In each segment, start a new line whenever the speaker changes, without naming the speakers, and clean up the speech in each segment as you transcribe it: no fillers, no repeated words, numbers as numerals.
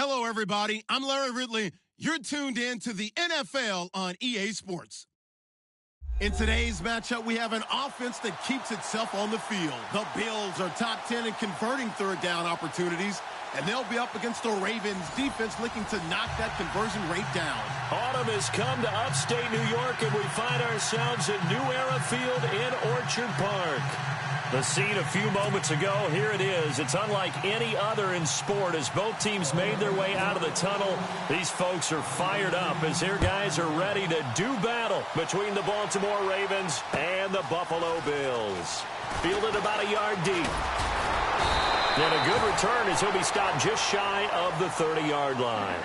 Hello, everybody. I'm Larry Ridley. You're tuned in to the NFL on EA Sports. In today's matchup, we have an offense that keeps itself on the field. The Bills are top 10 in converting third down opportunities, and they'll be up against the Ravens defense looking to knock that conversion rate down.
Autumn has come to upstate New York, and we find ourselves at New Era Field in Orchard Park. The scene a few moments ago, here it is. It's unlike any other in sport as both teams made their way out of the tunnel. These folks are fired up as their guys are ready to do battle between the Baltimore Ravens and the Buffalo Bills. Fielded about a yard deep. And a good return as he'll be stopped just shy of the 30-yard line.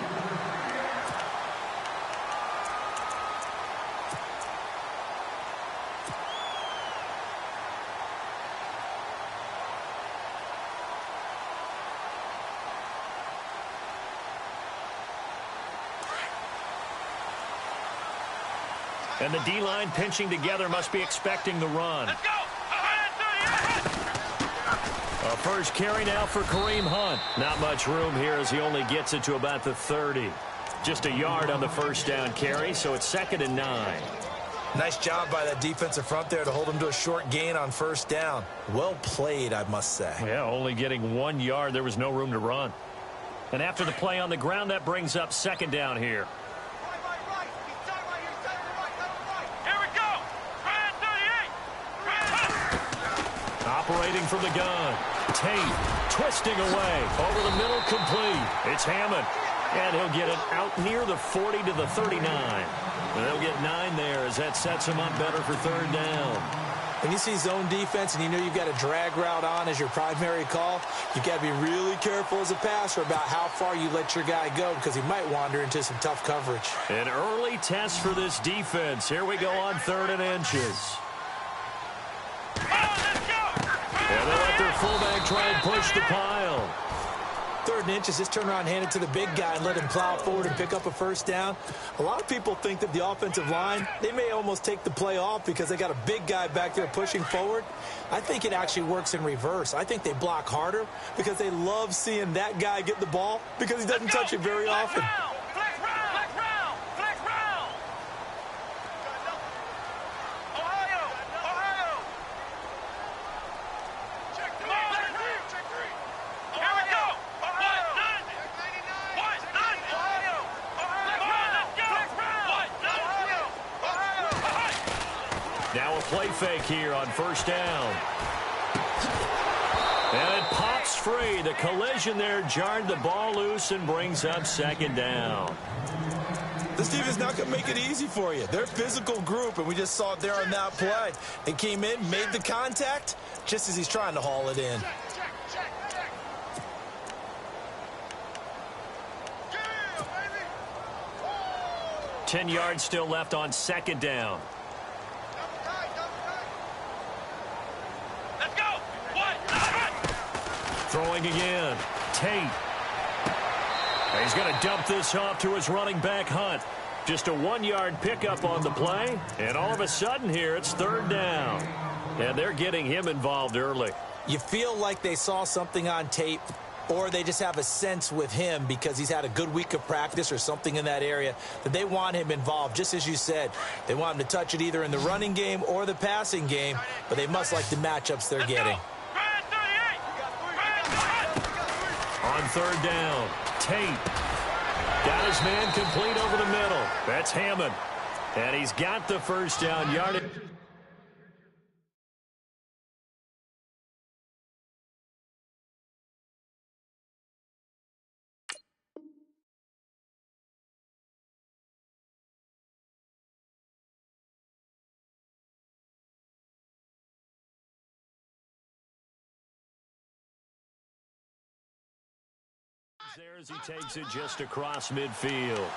And the D-line pinching together must be expecting the run.
Let's go!
A first carry now for Kareem Hunt. Not much room here as he only gets it to about the 30. Just a yard on the first down carry, so it's 2nd and 9.
Nice job by that defensive front there to hold him to a short gain on first down. Well played, I must say.
Yeah, only getting 1 yard. There was no room to run. And after the play on the ground, that brings up 2nd down here. Operating from the gun. Tate twisting away. Over the middle, complete. It's Hammond. And he'll get it out near the 40 to the 39. And they'll get 9 there as that sets him up better for 3rd down.
When you see zone defense and you know you've got a drag route on as your primary call, you've got to be really careful as a passer about how far you let your guy go because he might wander into some tough coverage.
An early test for this defense. Here we go on 3rd and inches. And they'll let their fullback try and push the pile.
3rd and inches, just turn around, hand it to the big guy, and let him plow forward and pick up a first down. A lot of people think that the offensive line, they may almost take the play off because they got a big guy back there pushing forward. I think it actually works in reverse. I think they block harder because they love seeing that guy get the ball because he doesn't touch it very often.
Now a play fake here on first down. And it pops free. The collision there jarred the ball loose and brings up 2nd down.
This team is not going to make it easy for you. They're a physical group, and we just saw it there on that play. They came in, made the contact, just as he's trying to haul it in.
Yeah,
10 yards still left on 2nd down. Throwing again. Tate. He's going to dump this off to his running back, Hunt. Just a 1-yard pickup on the play. And all of a sudden here, it's 3rd down. And they're getting him involved early.
You feel like they saw something on tape, or they just have a sense with him because he's had a good week of practice or something in that area that they want him involved, just as you said. They want him to touch it either in the running game or the passing game, but they must like the matchups they're getting.
On 3rd down, Tate got his man complete over the middle. That's Hammond. And he's got the first down yardage. There as he takes it just across midfield.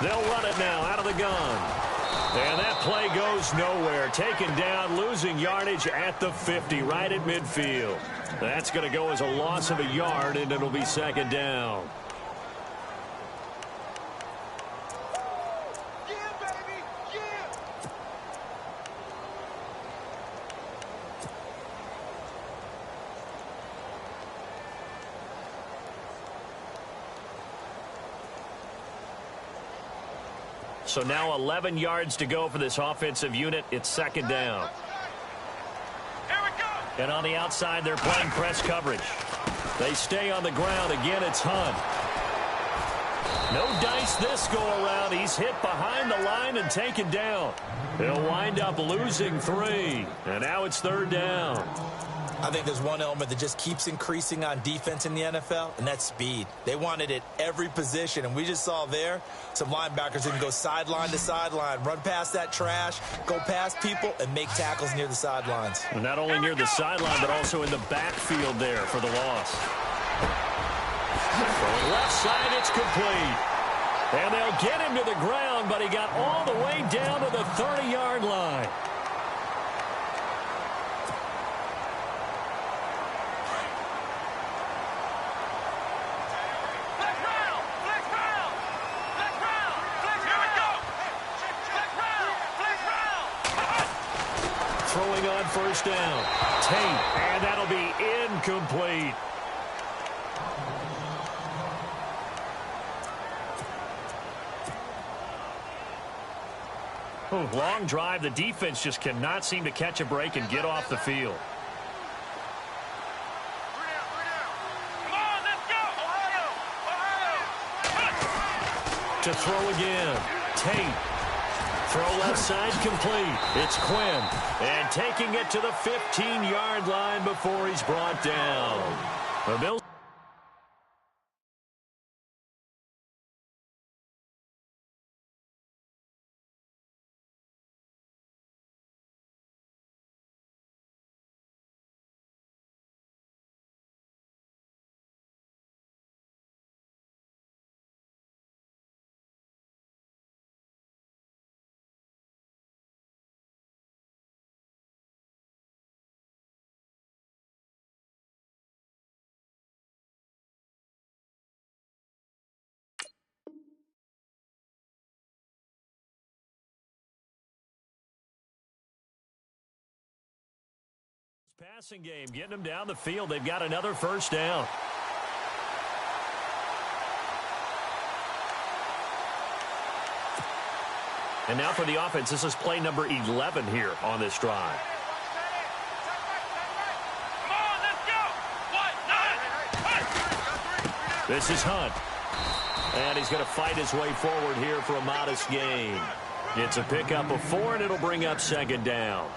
They'll run it now out of the gun. And that play goes nowhere. Taken down, losing yardage at the 50, right at midfield. That's going to go as a loss of a yard, and it'll be second down. So now 11 yards to go for this offensive unit. It's second down.
Here we go.
And on the outside, they're playing press coverage. They stay on the ground. Again, it's Hunt. No dice this go-around. He's hit behind the line and taken down. They'll wind up losing 3. And now it's third down.
I think there's one element that just keeps increasing on defense in the NFL, and that's speed. They want it at every position, and we just saw there some linebackers that can go sideline to sideline, run past that trash, go past people, and make tackles near the sidelines.
And not only near the sideline, but also in the backfield there for the loss. From left side, it's complete. And they'll get him to the ground, but he got all the way down to the 30-yard line. Throwing on first down. Tate, and that'll be incomplete. Long drive. The defense just cannot seem to catch a break and get off the field.
Come on, let's go. Ohio.
To throw again. Tate. Throw left side complete. It's Quinn. And taking it to the 15-yard line before he's brought down. The Bills. Passing game, getting them down the field. They've got another first down. And now for the offense, this is play number 11 here on this drive.
Come on, let's go.
This is Hunt. And he's going to fight his way forward here for a modest gain. It's a pickup of 4, and it'll bring up second down.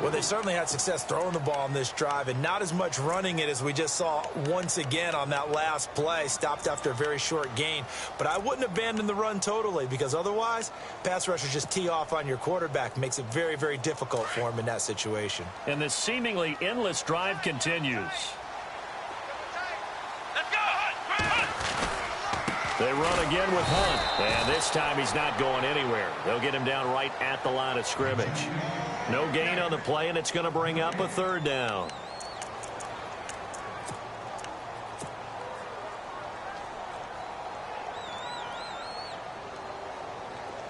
Well, they certainly had success throwing the ball on this drive and not as much running it as we just saw once again on that last play. Stopped after a very short gain. But I wouldn't abandon the run totally because otherwise, pass rushers just tee off on your quarterback. Makes it very, very difficult for him in that situation.
And this seemingly endless drive continues.
Let's go, Hunt.
They run again with Hunt. And this time he's not going anywhere. They'll get him down right at the line of scrimmage. No gain on the play, and it's going to bring up a third down.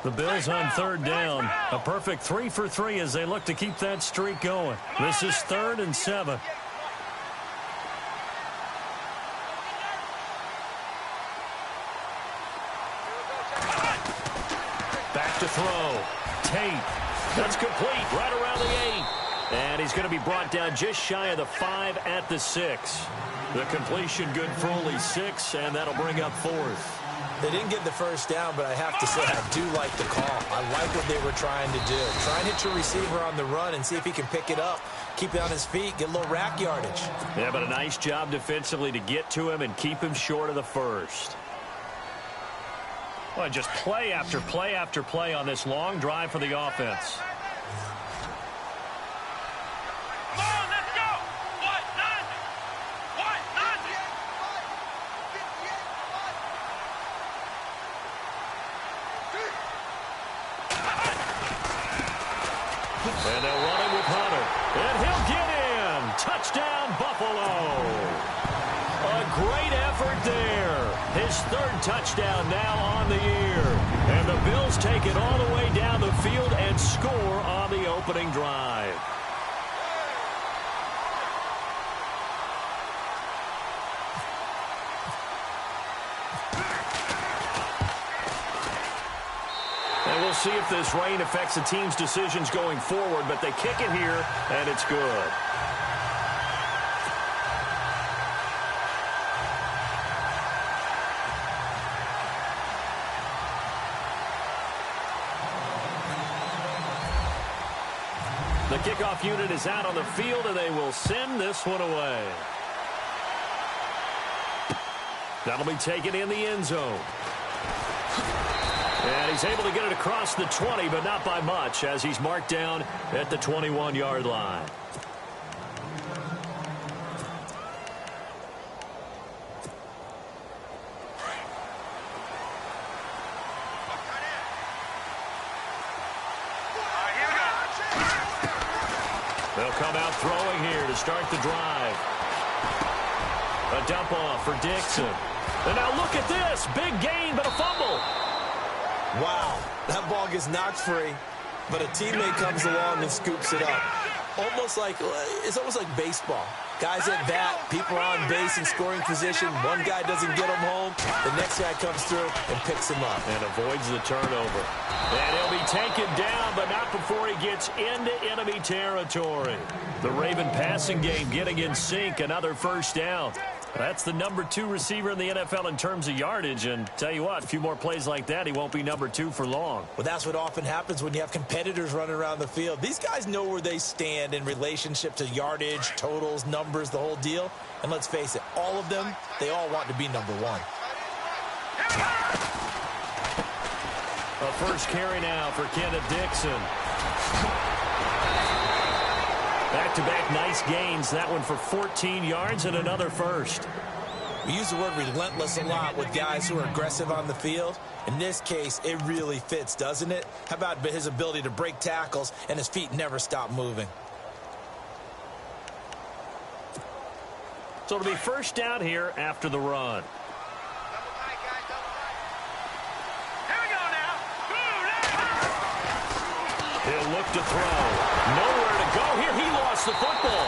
The Bills on third down. A perfect 3 for 3 as they look to keep that streak going. This is 3rd and 7. Back to throw. Tate. That's complete right around the 8. And he's going to be brought down just shy of the 5 at the 6. The completion good for only 6, and that'll bring up 4th.
They didn't get the first down, but I have to say I do like the call. I like what they were trying to do. Try and hit your receiver on the run and see if he can pick it up. Keep it on his feet, get a little rack yardage.
Yeah, but a nice job defensively to get to him and keep him short of the first. Well, just play after play after play on this long drive for the offense.
Come on, let's go. What? Nothing. What? Nothing.
And they'll run it with Hunter. And he'll get in. Touchdown, Buffalo. A great effort there. His third touchdown now on the year. And the Bills take it all the way down the field and score on the opening drive. And we'll see if this rain affects the team's decisions going forward, but they kick it here, and it's good. The kickoff unit is out on the field, and they will send this one away. That'll be taken in the end zone. And he's able to get it across the 20, but not by much, as he's marked down at the 21-yard line. They'll come out throwing here to start the drive. A dump off for Dixon. And now look at this. Big gain, but a fumble.
Wow, that ball gets knocked free, but a teammate comes along and scoops it up. It's almost like baseball. Guys at bat, people are on base in scoring position. One guy doesn't get him home. The next guy comes through and picks him up.
And avoids the turnover. And he'll be taken down, but not before he gets into enemy territory. The Raven passing game getting in sync. Another first down. That's the number 2 receiver in the NFL in terms of yardage. And tell you what, a few more plays like that, he won't be number 2 for long.
Well, that's what often happens when you have competitors running around the field. These guys know where they stand in relationship to yardage, totals, numbers, the whole deal. And let's face it, all of them, they all want to be number 1.
A first carry now for Kenneth Dixon. Back-to-back nice gains. That one for 14 yards and another first.
We use the word relentless a lot with guys who are aggressive on the field. In this case, it really fits, doesn't it? How about his ability to break tackles and his feet never stop moving?
So it'll be first down here after the run. He'll look to throw. Nowhere to go here. He lost the football.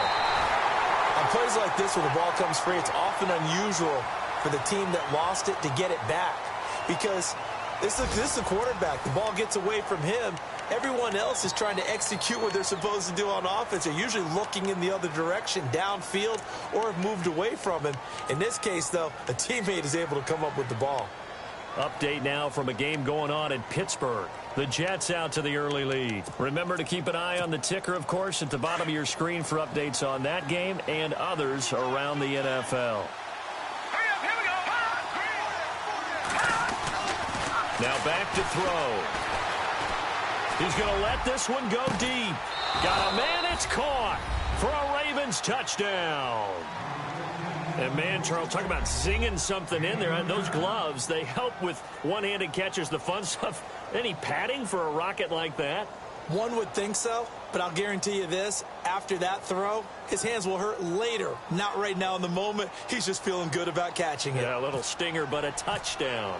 On plays like this where the ball comes free, it's often unusual for the team that lost it to get it back. Because this is the quarterback. The ball gets away from him. Everyone else is trying to execute what they're supposed to do on offense. They're usually looking in the other direction, downfield, or have moved away from him. In this case, though, a teammate is able to come up with the ball.
Update now from a game going on in Pittsburgh. The Jets out to the early lead. Remember to keep an eye on the ticker, of course, at the bottom of your screen for updates on that game and others around the NFL. Now back to throw. He's going to let this one go deep. Got a man, it's caught for a Ravens touchdown. And, man, Charles, talk about zinging something in there. Those gloves, they help with one-handed catches, the fun stuff. Any padding for a rocket like that?
One would think so, but I'll guarantee you this. After that throw, his hands will hurt later. Not right now in the moment. He's just feeling good about catching it.
Yeah, a little stinger, but a touchdown.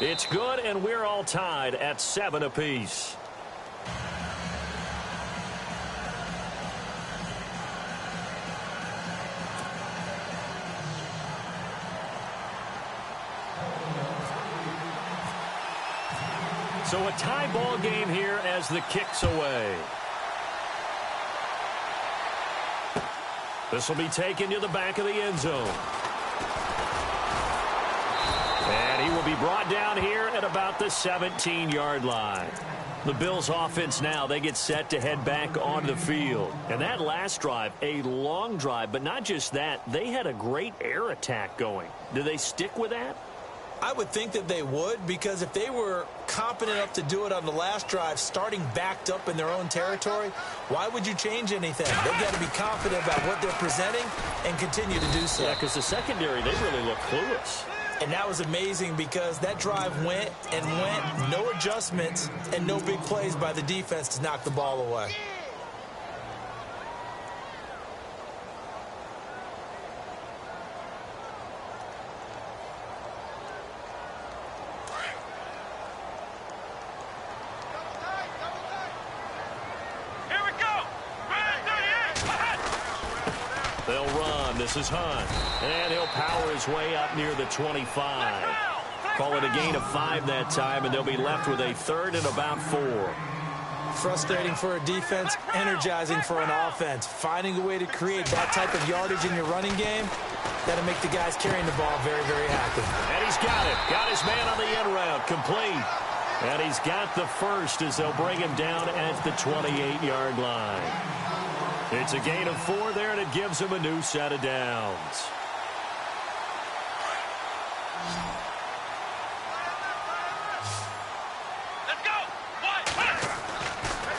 It's good, and we're all tied at 7 apiece. So a tie ball game here as the kick's away. This will be taken to the back of the end zone. And he will be brought down here at about the 17-yard line. The Bills offense now, they get set to head back on the field. And that last drive, a long drive, but not just that, they had a great air attack going. Do they stick with that?
I would think that they would, because if they were competent enough to do it on the last drive, starting backed up in their own territory, why would you change anything? They've got to be confident about what they're presenting and continue to do so.
Yeah, because the secondary, they really look clueless.
And that was amazing because that drive went and went, no adjustments and no big plays by the defense to knock the ball away.
They'll run. This is Hunt. And he'll power his way up near the 25. Call it a gain of 5 that time, and they'll be left with a third and about 4.
Frustrating for a defense, energizing for an offense. Finding a way to create that type of yardage in your running game, that'll make the guys carrying the ball very, very happy.
And he's got it. Got his man on the end route. Complete. And he's got the first as they'll bring him down at the 28-yard line. It's a gain of 4 there, and it gives him a new set of downs.
Let's go.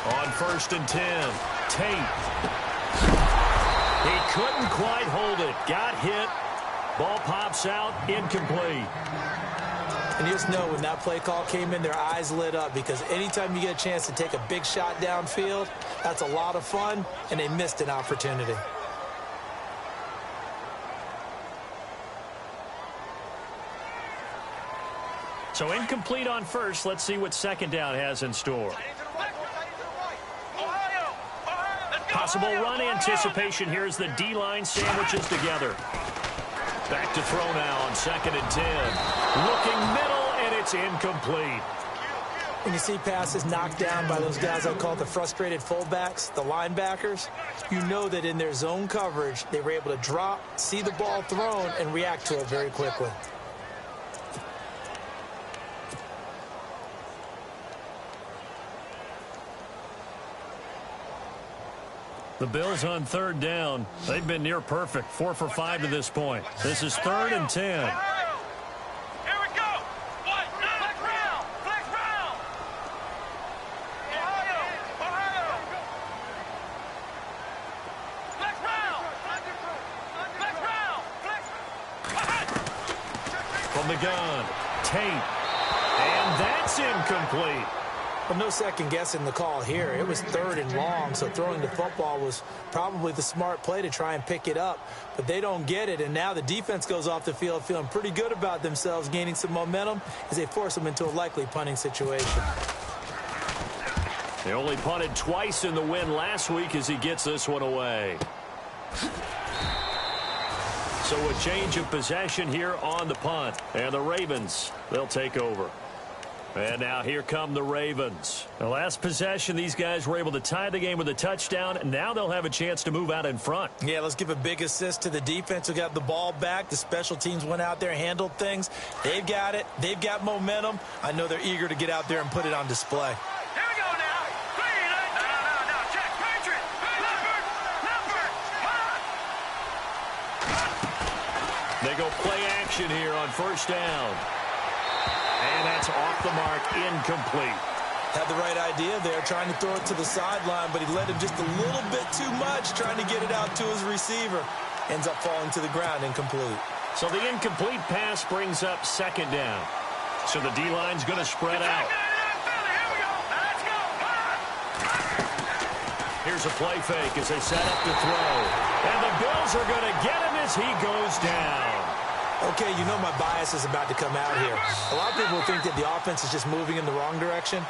On 1st and 10, Tate. He couldn't quite hold it. Got hit. Ball pops out, incomplete.
And you just know when that play call came in, their eyes lit up because anytime you get a chance to take a big shot downfield, that's a lot of fun, and they missed an opportunity.
So incomplete on first. Let's see what second down has in store. Possible run anticipation here as the D-line sandwiches together. Back to throw now on 2nd and 10. Looking middle, and it's incomplete.
When you see passes knocked down by those guys I call the frustrated fullbacks, the linebackers, you know that in their zone coverage, they were able to drop, see the ball thrown, and react to it very quickly.
The Bills on 3rd down. They've been near perfect. 4 for 5 to this point. This is 3rd and 10.
Here we go. What? Flex round. Flex round. Ohio. Flex round. Flex round.
From the gun, Tate. And that's incomplete.
Well, no second guessing the call here. It was 3rd and long, so throwing the football was probably the smart play to try and pick it up. But they don't get it, and now the defense goes off the field feeling pretty good about themselves, gaining some momentum as they force them into a likely punting situation.
They only punted twice in the win last week as he gets this one away. So a change of possession here on the punt. And the Ravens, they'll take over. And now here come the Ravens. The last possession, these guys were able to tie the game with a touchdown, and now they'll have a chance to move out in front.
Yeah, let's give a big assist to the defense who got the ball back. The special teams went out there, handled things. They've got it. They've got momentum. I know they're eager to get out there and put it on display.
Here we go now. No. Check. Patriot. Leopard.
They go play action here on 1st down. And that's off the mark, incomplete.
Had the right idea there, trying to throw it to the sideline, but he led him just a little bit too much, trying to get it out to his receiver. Ends up falling to the ground, incomplete.
So the incomplete pass brings up 2nd down. So the D-line's going to spread out. Here's a play fake as they set up to throw. And the Bills are going to get him as he goes down.
Okay, you know my bias is about to come out here. A lot of people think that the offense is just moving in the wrong direction.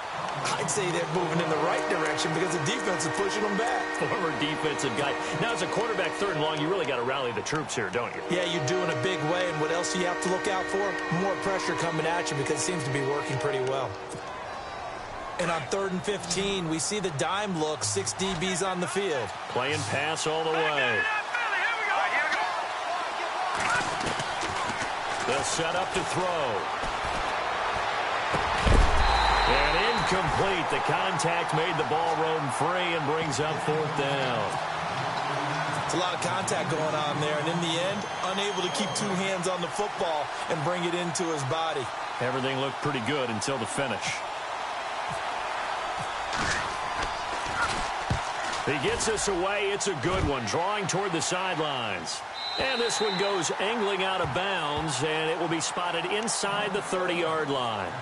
I'd say they're moving in the right direction because the defense is pushing them back.
Former defensive guy. Now, as a quarterback 3rd and long, you really got to rally the troops here, don't you?
Yeah, you do in a big way. And what else do you have to look out for? More pressure coming at you because it seems to be working pretty well. And on 3rd and 15, we see the dime look, 6 DBs on the field.
Playing pass all the way. They'll set up to throw. And incomplete. The contact made the ball roam free and brings up 4th down.
It's a lot of contact going on there, and in the end, unable to keep 2 hands on the football and bring it into his body.
Everything looked pretty good until the finish. He gets us away. It's a good one. Drawing toward the sidelines. And this one goes angling out of bounds, and it will be spotted inside the 30-yard line.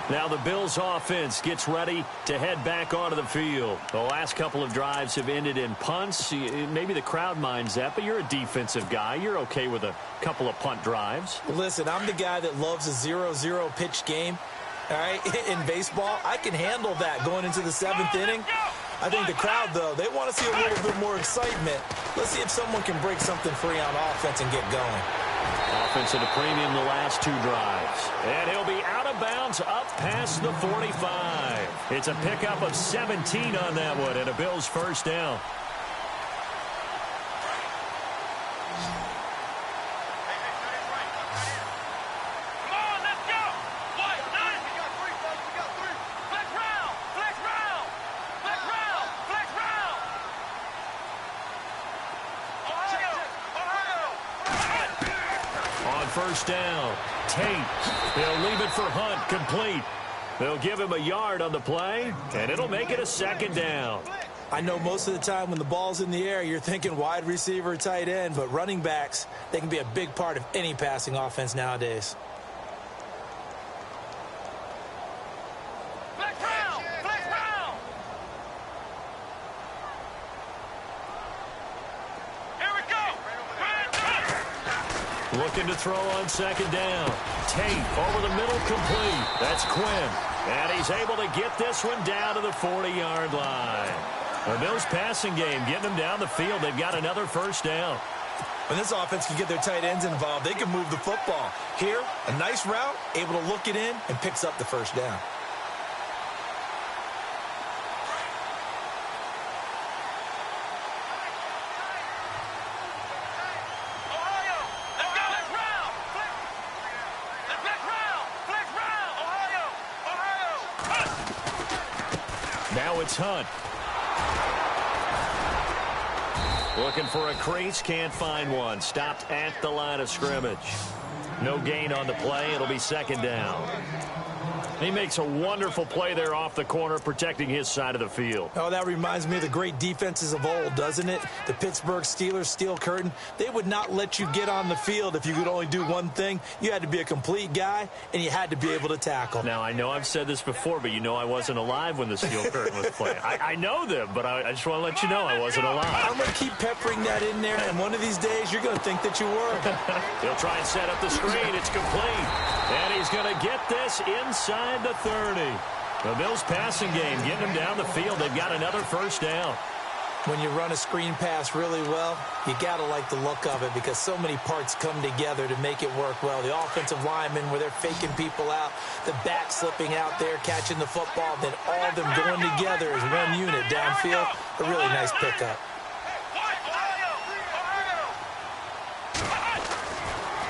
Now the Bills offense gets ready to head back onto the field. The last couple of drives have ended in punts. Maybe the crowd minds that, but you're a defensive guy. You're okay with a couple of punt drives.
Listen, I'm the guy that loves a 0-0 pitch game. All right, in baseball, I can handle that going into the 7th inning. I think the crowd, though, they want to see a little bit more excitement. Let's see if someone can break something free on offense and get going.
Offense at a premium the last 2 drives. And he'll be out of bounds up past the 45. It's a pickup of 17 on that one and a Bills first down. First down. Tate. They'll leave it for Hunt. Complete. They'll give him a yard on the play, and it'll make it a 2nd down.
I know most of the time when the ball's in the air, you're thinking wide receiver, tight end, but running backs, they can be a big part of any passing offense nowadays.
Looking to throw on 2nd down. Tate over the middle, complete. That's Quinn. And he's able to get this one down to the 40-yard line. The Bills passing game getting them down the field. They've got another first down.
When this offense can get their tight ends involved, they can move the football. Here, a nice route, able to look it in, and picks up the first down.
Now it's Hunt. Looking for a crease, can't find one. Stopped at the line of scrimmage. No gain on the play. It'll be 2nd down. He makes a wonderful play there off the corner, protecting his side of the field.
Oh, that reminds me of the great defenses of old, doesn't it? The Pittsburgh Steelers, Steel Curtain, they would not let you get on the field if you could only do one thing. You had to be a complete guy, and you had to be able to tackle.
Now, I know I've said this before, but you know I wasn't alive when the Steel Curtain was playing. I know them, but I just want to let you know I wasn't alive.
I'm going to keep peppering that in there, and one of these days you're going to think that you were.
He'll try and set up the screen. It's complete. And he's going to get this inside the 30. The Bills passing game getting them down the field. They've got another first down.
When you run a screen pass really well, you got to like the look of it because so many parts come together to make it work well. The offensive linemen where they're faking people out, the back slipping out there, catching the football, then all of them going together as one unit downfield. A really nice pickup.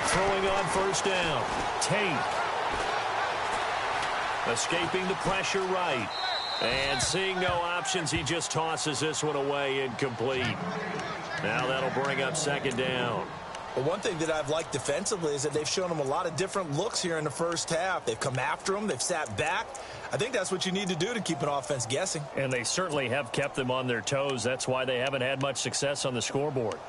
Throwing on first down. Tate. Escaping the pressure right. And seeing no options, he just tosses this one away incomplete. Now that'll bring up 2nd down.
Well, one thing that I've liked defensively is that they've shown them a lot of different looks here in the first half. They've come after them. They've sat back. I think that's what you need to do to keep an offense guessing.
And they certainly have kept them on their toes. That's why they haven't had much success on the scoreboard.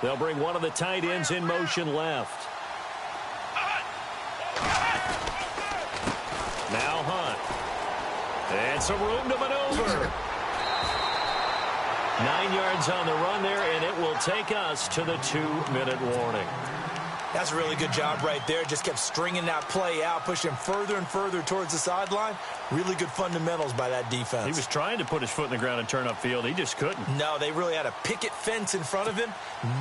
They'll bring one of the tight ends in motion left. Now Hunt. And some room to maneuver. 9 yards on the run there, and it will take us to the 2-minute warning.
That's a really good job right there. Just kept stringing that play out, pushing further and further towards the sideline. Really good fundamentals by that defense.
He was trying to put his foot in the ground and turn upfield. He just couldn't.
No, they really had a picket fence in front of him.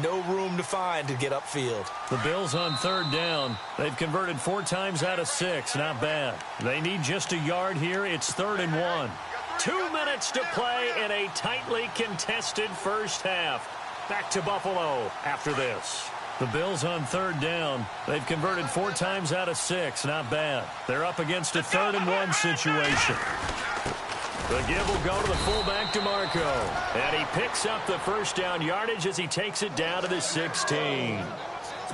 No room to find to get upfield.
The Bills on 3rd down. They've converted 4 times out of 6. Not bad. They need just a yard here. It's 3rd and 1. 2 minutes to play in a tightly contested first half. Back to Buffalo after this. The Bills on 3rd down. They've converted 4 times out of 6. Not bad. They're up against a 3rd and 1 situation. The give will go to the fullback, DeMarco. And he picks up the first down yardage as he takes it down to the 16.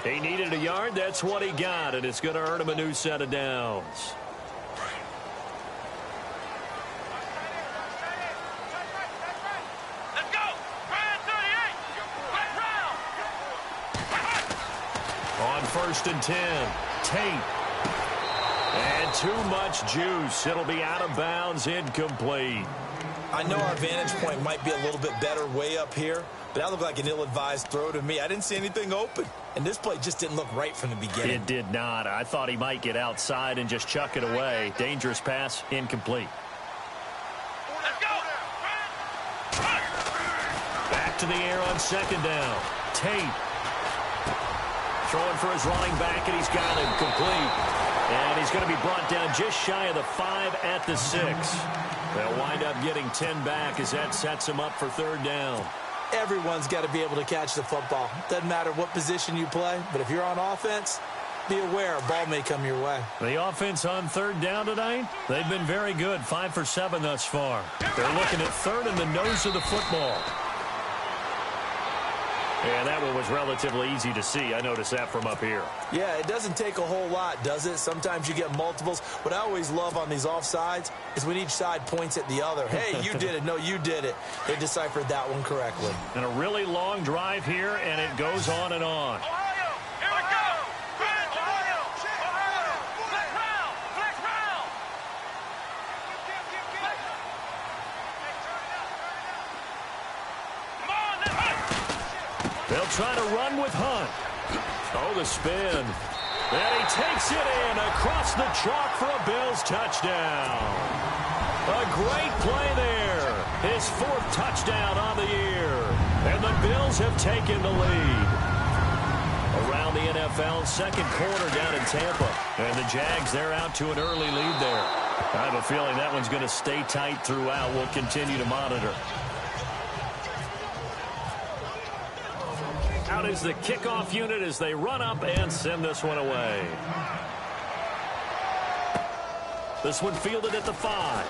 He needed a yard. That's what he got, and it's going to earn him a new set of downs. 1st and 10. Tate. And too much juice. It'll be out of bounds, incomplete.
I know our vantage point might be a little bit better way up here, but that looked like an ill-advised throw to me. I didn't see anything open, and this play just didn't look right from the beginning.
It did not. I thought he might get outside and just chuck it away. Dangerous pass, incomplete.
Let's go.
Back to the air on 2nd down. Tate. Throwing for his running back, and he's got him complete. And he's going to be brought down just shy of the 5 at the 6. They'll wind up getting 10 back as that sets him up for 3rd down.
Everyone's got to be able to catch the football. Doesn't matter what position you play, but if you're on offense, be aware a ball may come your way.
The offense on 3rd down tonight, they've been very good, 5 for 7 thus far. They're looking at 3rd in the nose of the football. And that one was relatively easy to see. I noticed that from up here.
Yeah, it doesn't take a whole lot, does it? Sometimes you get multiples. What I always love on these offsides is when each side points at the other. Hey, you did it. No, you did it. They deciphered that one correctly.
And a really long drive here, and it goes on and on.
Ohio, here we go. Ohio, Ohio, flex round, flex round. Come on, let's go.
They'll try to run with Hunt. Oh, the spin. And he takes it in across the chalk for a Bills touchdown. A great play there. His 4th touchdown on the year. And the Bills have taken the lead. Around the NFL, 2nd quarter down in Tampa. And the Jags, they're out to an early lead there. I have a feeling that one's going to stay tight throughout. We'll continue to monitor. Out is the kickoff unit as they run up and send this one away. This one fielded at the 5.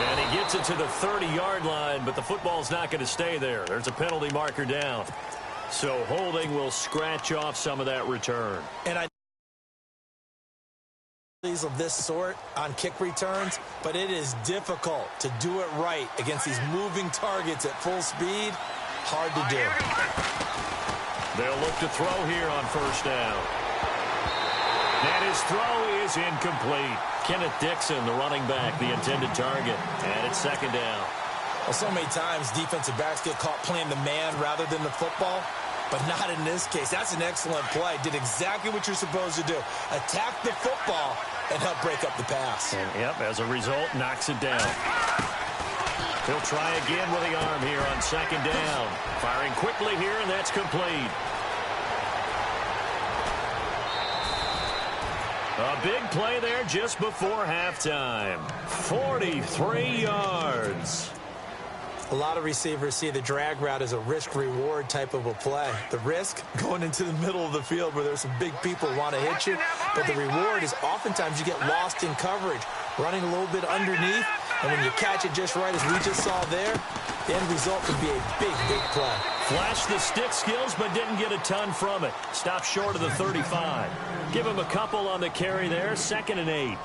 And he gets it to the 30-yard line, but the football's not going to stay there. There's a penalty marker down. So holding will scratch off some of that return.
And of this sort on kick returns, but it is difficult to do it right against these moving targets at full speed. Hard to do.
They'll look to throw here on 1st down. And his throw is incomplete. Kenneth Dixon, the running back, the intended target. And it's 2nd down.
Well, so many times defensive backs get caught playing the man rather than the football, but not in this case. That's an excellent play. Did exactly what you're supposed to do. Attack the football and help break up the pass.
And, yep, as a result, knocks it down. He'll try again with the arm here on 2nd down. Firing quickly here, and that's complete. A big play there just before halftime. 43 yards.
A lot of receivers see the drag route as a risk-reward type of a play. The risk, going into the middle of the field where there's some big people who want to hit you. But the reward is oftentimes you get lost in coverage, running a little bit underneath. And when you catch it just right, as we just saw there, the end result could be a big, big play.
Flashed the stick skills, but didn't get a ton from it. Stopped short of the 35. Give him a couple on the carry there, 2nd and 8.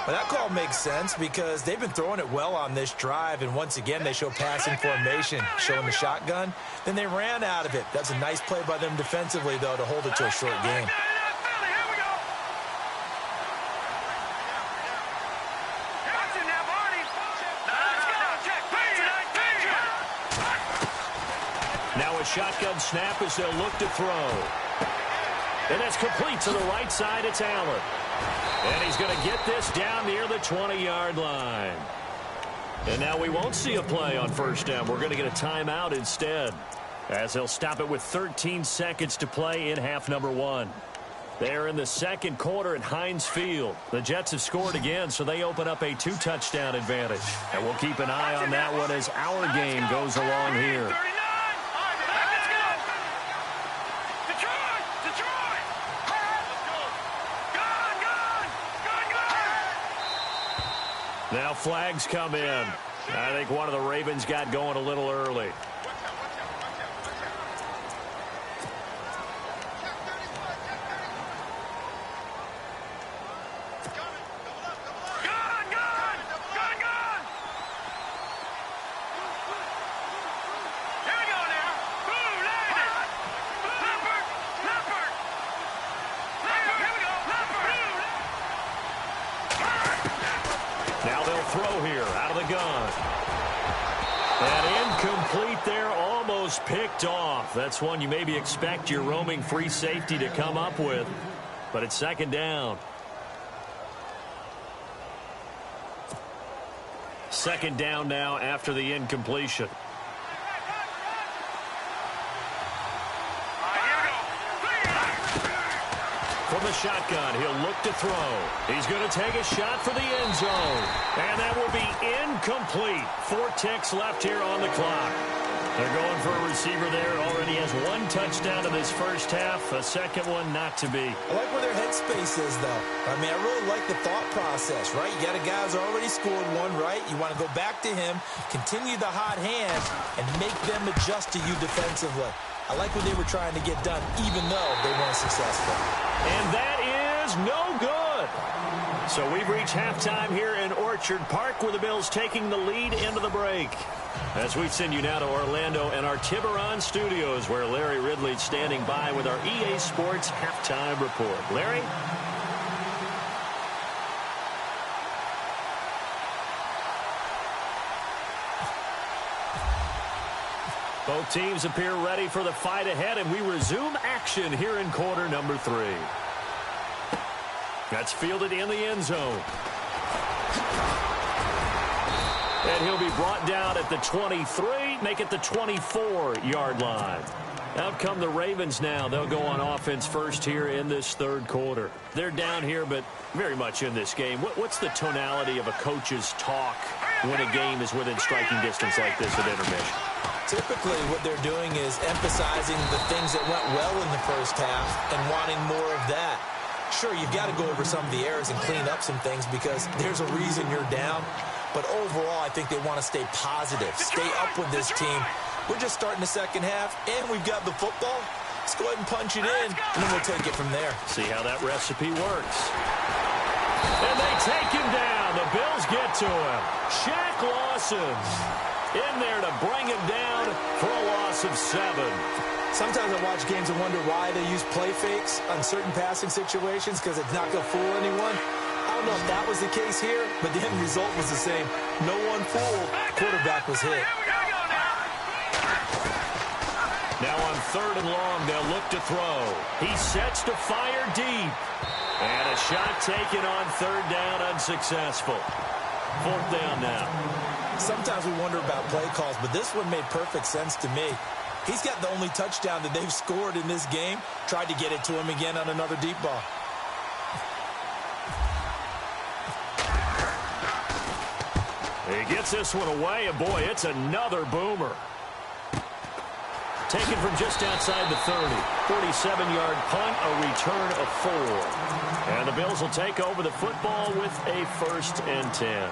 Well, that call makes sense because they've been throwing it well on this drive, and once again, they show passing formation, showing the shotgun. Then they ran out of it. That's a nice play by them defensively, though, to hold it to a short game.
Now a shotgun snap as they'll look to throw. And that's complete to the right side. It's Allen. And he's going to get this down near the 20-yard line. And now we won't see a play on 1st down. We're going to get a timeout instead, as they'll stop it with 13 seconds to play in half number 1. They're in the 2nd quarter at Heinz Field. The Jets have scored again, so they open up a 2-touchdown advantage. And we'll keep an eye on that one as our game goes along here. Now flags come in. I think one of the Ravens got going a little early. Now they'll throw here out of the gun. And incomplete there, almost picked off. That's one you maybe expect your roaming free safety to come up with. But it's second down. Second down now after the incompletion. From the shotgun, he'll look to throw. He's going to take a shot for the end zone. And that will be incomplete. 4 ticks left here on the clock. They're going for a receiver there. Already has 1 touchdown in this first half. A second one not to be.
I like where their headspace is, though. I mean, I really like the thought process, right? You got a guy who's already scored one, right? You want to go back to him, continue the hot hand, and make them adjust to you defensively. I like what they were trying to get done, even though they weren't successful.
And that is no good. So we've reached halftime here in Orchard Park, where the Bills taking the lead into the break. As we send you now to Orlando and our Tiburon studios, where Larry Ridley's standing by with our EA Sports halftime report. Larry? Both teams appear ready for the fight ahead, and we resume action here in quarter number 3. That's fielded in the end zone. And he'll be brought down at the 23, make it the 24-yard line. Out come the Ravens now. They'll go on offense first here in this third quarter. They're down here, but very much in this game. What's the tonality of a coach's talk when a game is within striking distance like this at intermission?
Typically, what they're doing is emphasizing the things that went well in the first half and wanting more of that. Sure, you've got to go over some of the errors and clean up some things because there's a reason you're down. But overall, I think they want to stay positive, stay up with this team. We're just starting the second half, and we've got the football. Let's go ahead and punch it in, and then we'll take it from there.
See how that recipe works. And they take him down. The Bills get to him. Shaq Lawson in there to bring him down for a loss of 7.
Sometimes I watch games and wonder why they use play fakes on certain passing situations because it's not going to fool anyone. I don't know if that was the case here, but the end result was the same. No one fooled. Quarterback was hit.
Now on 3rd and long, they'll look to throw. He sets to fire deep. And a shot taken on 3rd down, unsuccessful. 4th down now.
Sometimes we wonder about play calls, but this one made perfect sense to me. He's got the only touchdown that they've scored in this game. Tried to get it to him again on another deep ball.
He gets this one away, and boy, it's another boomer. Taken from just outside the 30. 47-yard punt, a return of 4. And the Bills will take over the football with a 1st and 10.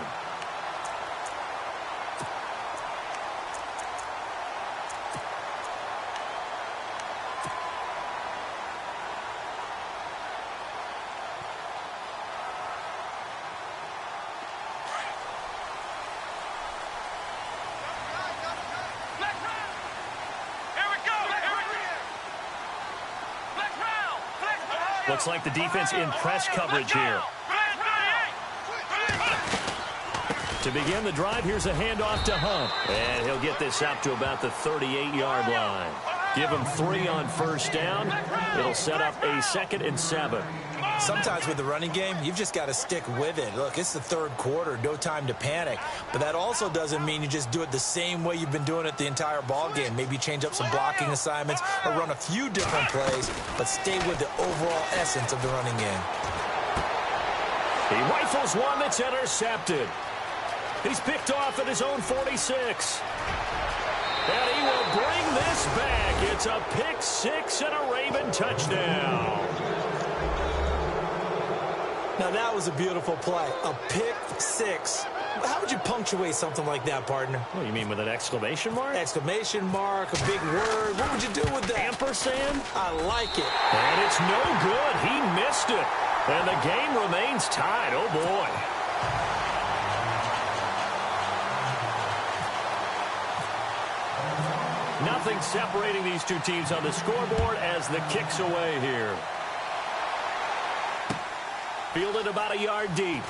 Looks like the defense in press coverage here. To begin the drive, here's a handoff to Hunt. And he'll get this out to about the 38-yard line. Give him 3 on 1st down. It'll set up a 2nd and 7.
Sometimes with the running game, you've just got to stick with it. Look, it's the 3rd quarter, no time to panic. But that also doesn't mean you just do it the same way you've been doing it the entire ball game. Maybe change up some blocking assignments or run a few different plays, but stay with the overall essence of the running game.
He rifles one that's intercepted. He's picked off at his own 46. And he will bring this back. It's a pick 6 and a Raven touchdown.
Now, that was a beautiful play. A pick 6. How would you punctuate something like that, partner?
What do you mean, with an exclamation mark?
Exclamation mark, a big word. What would you do with that?
Ampersand?
I like it.
And it's no good. He missed it. And the game remains tied. Oh, boy. Nothing separating these two teams on the scoreboard as the kick's away here. Fielded about a yard deep.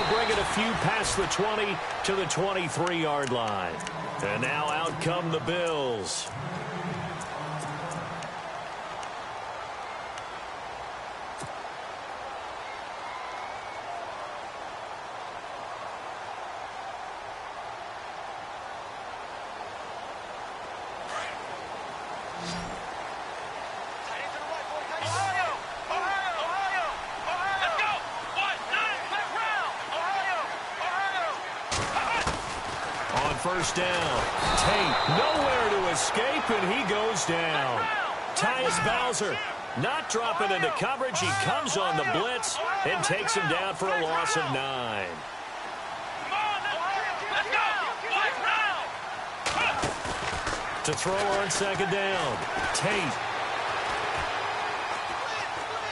They'll bring it a few past the 20 to the 23-yard line. And now out come the Bills. First down. Tate nowhere to escape, and he goes down. Tyus Bowser not dropping into coverage. He comes on the blitz and takes him down for a loss of 9. To throw on second down. Tate.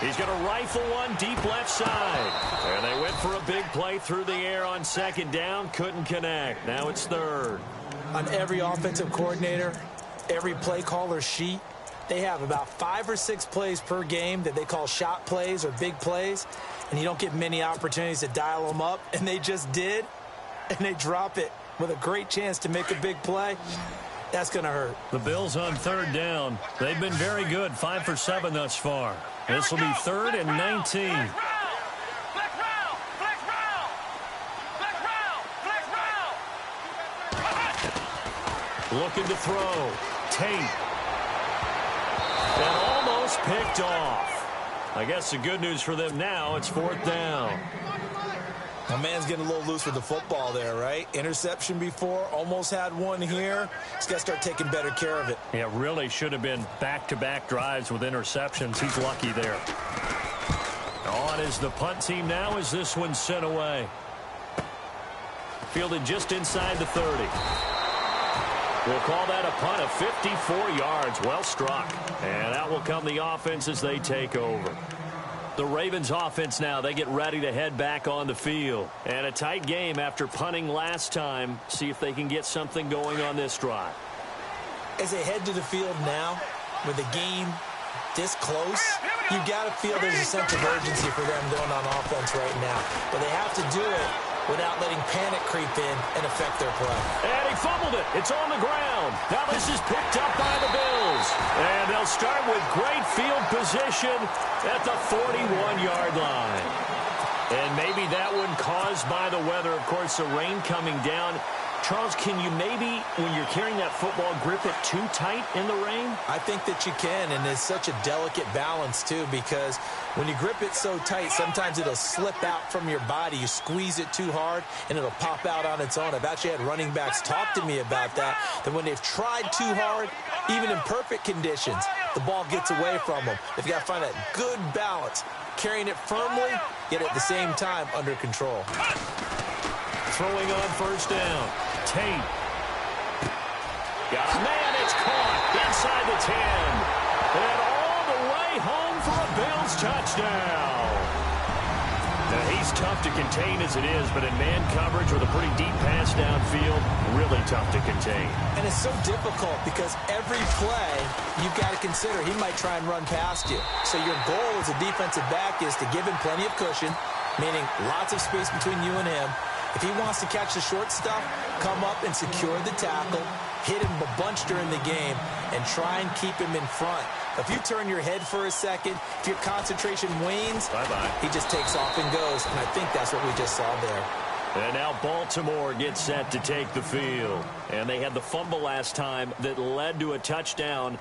He's going to rifle one deep left side. And they went for a big play through the air on second down. Couldn't connect. Now it's third.
On every offensive coordinator, every play caller sheet, they have about 5 or 6 plays per game that they call shot plays or big plays. And you don't get many opportunities to dial them up. And they just did. And they drop it with a great chance to make a big play. That's going to hurt.
The Bills on third down. They've been very good. 5 for 7 thus far. This will be 3rd and 19. Looking to throw. Tate. And almost picked off. I guess the good news for them now, it's 4th down.
My man's getting a little loose with the football there, right? Interception before, almost had one here. He's got to start taking better care of it.
Yeah, really should have been back-to-back drives with interceptions. He's lucky there. On is the punt team now as this one's sent away. Fielded just inside the 30. We'll call that a punt of 54 yards. Well struck. And out will come the offense as they take over. The Ravens offense now, they get ready to head back on the field. And a tight game after punting last time. See if they can get something going on this drive.
As they head to the field now, with the game this close, you've got to feel there's a sense of urgency for them going on offense right now. But they have to do it without letting panic creep in and affect their play.
And he fumbled it. It's on the ground. Now this is picked up by the Bills. And they'll start with great field position at the 41-yard line. And maybe that one caused by the weather. Of course, the rain coming down. Charles, can you maybe, when you're carrying that football, grip it too tight in the rain?
I think that you can, and it's such a delicate balance, too, because when you grip it so tight, sometimes it'll slip out from your body. You squeeze it too hard, and it'll pop out on its own. I've actually had running backs talk to me about that when they've tried too hard, even in perfect conditions, the ball gets away from them. They've got to find that good balance, carrying it firmly, yet at the same time under control.
Throwing on first down. Tate. Got a man, it's caught inside the 10. And all the way home for a Bills touchdown. Now, he's tough to contain as it is, but in man coverage with a pretty deep pass downfield, really tough to contain.
And it's so difficult because every play you've got to consider he might try and run past you. So your goal as a defensive back is to give him plenty of cushion, meaning lots of space between you and him. If he wants to catch the short stuff, come up and secure the tackle, hit him a bunch during the game, and try and keep him in front. If you turn your head for a second, if your concentration wanes,
bye-bye.
He just takes off and goes, and I think that's what we just saw there.
And now Baltimore gets set to take the field. And they had the fumble last time that led to a touchdown.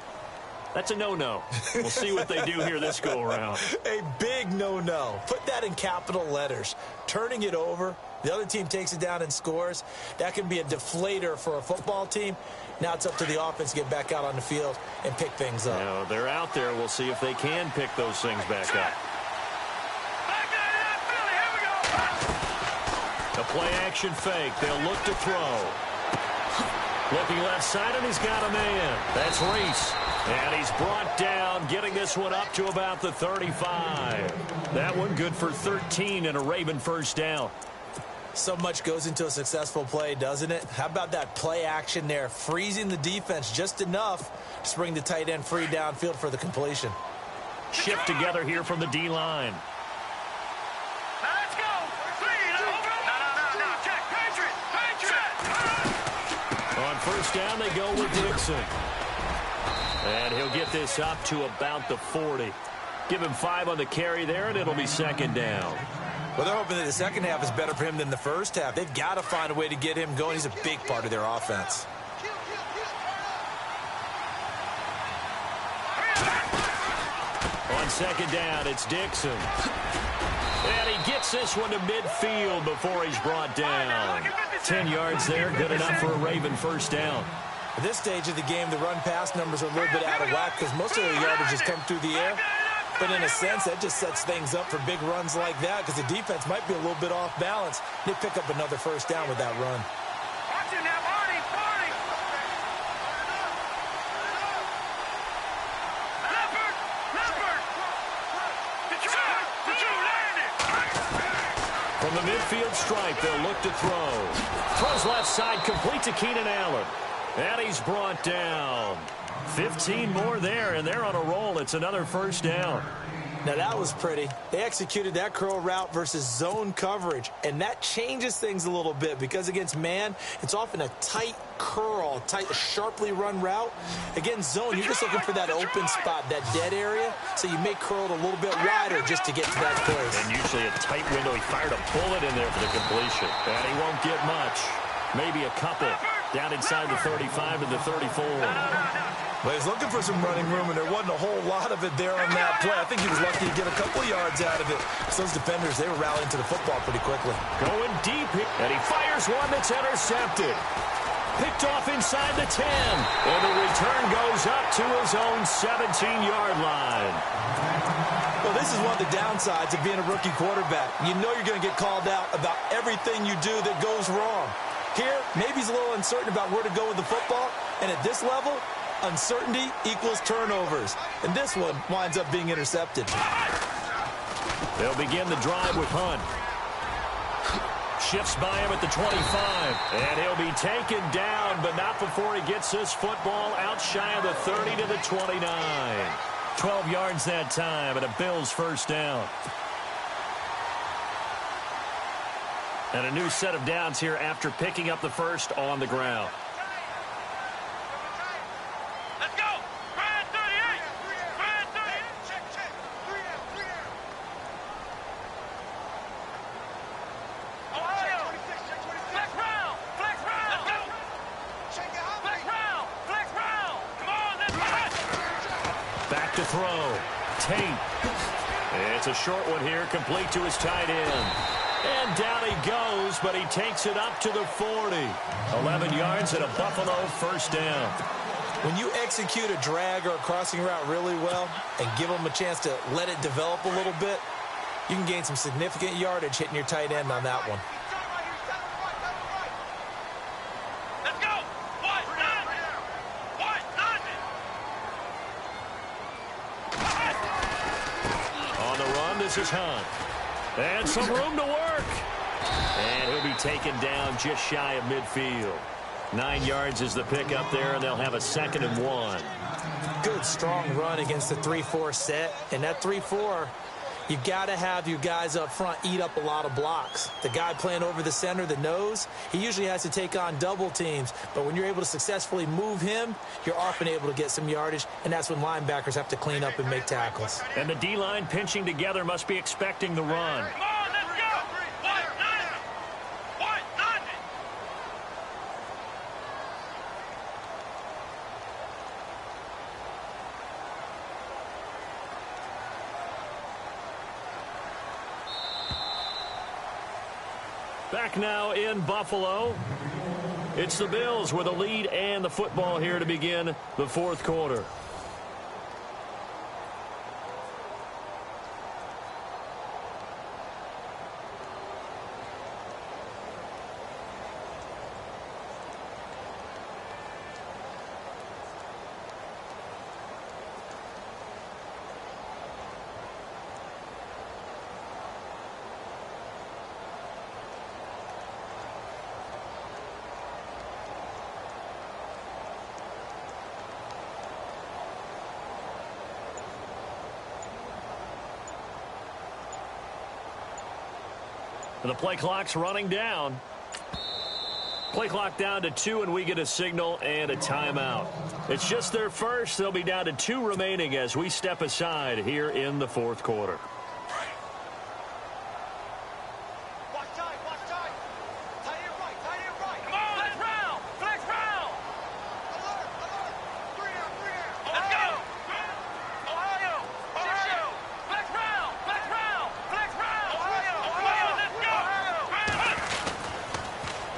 That's a no-no. We'll see what they do here this go-around.
A big no-no. Put that in capital letters. Turning it over, the other team takes it down and scores. That can be a deflator for a football team. Now it's up to the offense to get back out on the field and pick things up.
Now, they're out there. We'll see if they can pick those things back up. A play-action fake. They'll look to throw. Looking left side, and he's got a man. That's Reese. And he's brought down, getting this one up to about the 35. That one good for 13 and a Raven first down.
So much goes into a successful play, doesn't it? How about that play action there, freezing the defense just enough to bring the tight end free downfield for the completion.
Shift together here from the D-line.
Let's go. 3 over
to go with Dixon. And he'll get this up to about the 40. Give him 5 on the carry there, and it'll be second down.
Well, they're hoping that the second half is better for him than the first half. They've got to find a way to get him going. He's a big part of their offense.
On second down, it's Dixon. And he gets this one to midfield before he's brought down. 10 yards there, good enough for a Raven first down.
At this stage of the game, the run-pass numbers are a little bit out of whack because most of their yardage has come through the air. But in a sense, that just sets things up for big runs like that because the defense might be a little bit off balance. They pick up another first down with that run.
Watch him now, Barney, Barney. Leopard, Leopard. Did you land it?
From the midfield stripe, they'll look to throw. Throws left side, complete to Keenan Allen. And he's brought down. 15 more there, and they're on a roll. It's another first down.
Now, that was pretty. They executed that curl route versus zone coverage, and that changes things a little bit because against man, it's often a tight curl, tight, sharply run route. Against zone, you're just looking for that open spot, that dead area, so you may curl it a little bit wider just to get to that place.
And usually a tight window. He fired a bullet in there for the completion. And he won't get much. Maybe a couple. Down inside the 35 to the 34.
But he's looking for some running room, and there wasn't a whole lot of it there on that play. I think he was lucky to get a couple yards out of it. So those defenders, they were rallying to the football pretty quickly.
Going deep, and he fires one that's intercepted. Picked off inside the 10. And the return goes up to his own 17-yard line.
Well, this is one of the downsides of being a rookie quarterback. You know you're going to get called out about everything you do that goes wrong. Here, maybe he's a little uncertain about where to go with the football, and at this level, uncertainty equals turnovers. And this one winds up being intercepted.
They'll begin the drive with Hunt. Shifts by him at the 25. And he'll be taken down, but not before he gets this football out shy of the 30 to the 29. 12 yards that time, and a Bills first down. And a new set of downs here after picking up the first on the ground.
Let's go. Brad 38. Brad 38. Check. Ohio. Flex round. Flex round. Let's go. Flex round. Flex round. Come on, let's go.
Back to throw. Tate. It's a short one here, complete to his tight end. And down he goes, but he takes it up to the 40. 11 yards and a Buffalo first down.
When you execute a drag or a crossing route really well and give them a chance to let it develop a little bit, you can gain some significant yardage hitting your tight end on that one.
Let's go.
On the run, this is Hunt. And some room to work. And he'll be taken down just shy of midfield. 9 yards is the pickup there, and they'll have a 2nd and 1.
Good, strong run against the 3-4 set. And that 3-4, you got to have your guys up front eat up a lot of blocks. The guy playing over the center, the nose, he usually has to take on double teams. But when you're able to successfully move him, you're often able to get some yardage, and that's when linebackers have to clean up and make tackles.
And the D-line pinching together must be expecting the run.
Come on, let's go. What?
Back now in Buffalo. It's the Bills with a lead and the football here to begin the fourth quarter. The play clock's running down. Play clock down to 2, and we get a signal and a timeout. It's just their first. They'll be down to 2 remaining as we step aside here in the fourth quarter.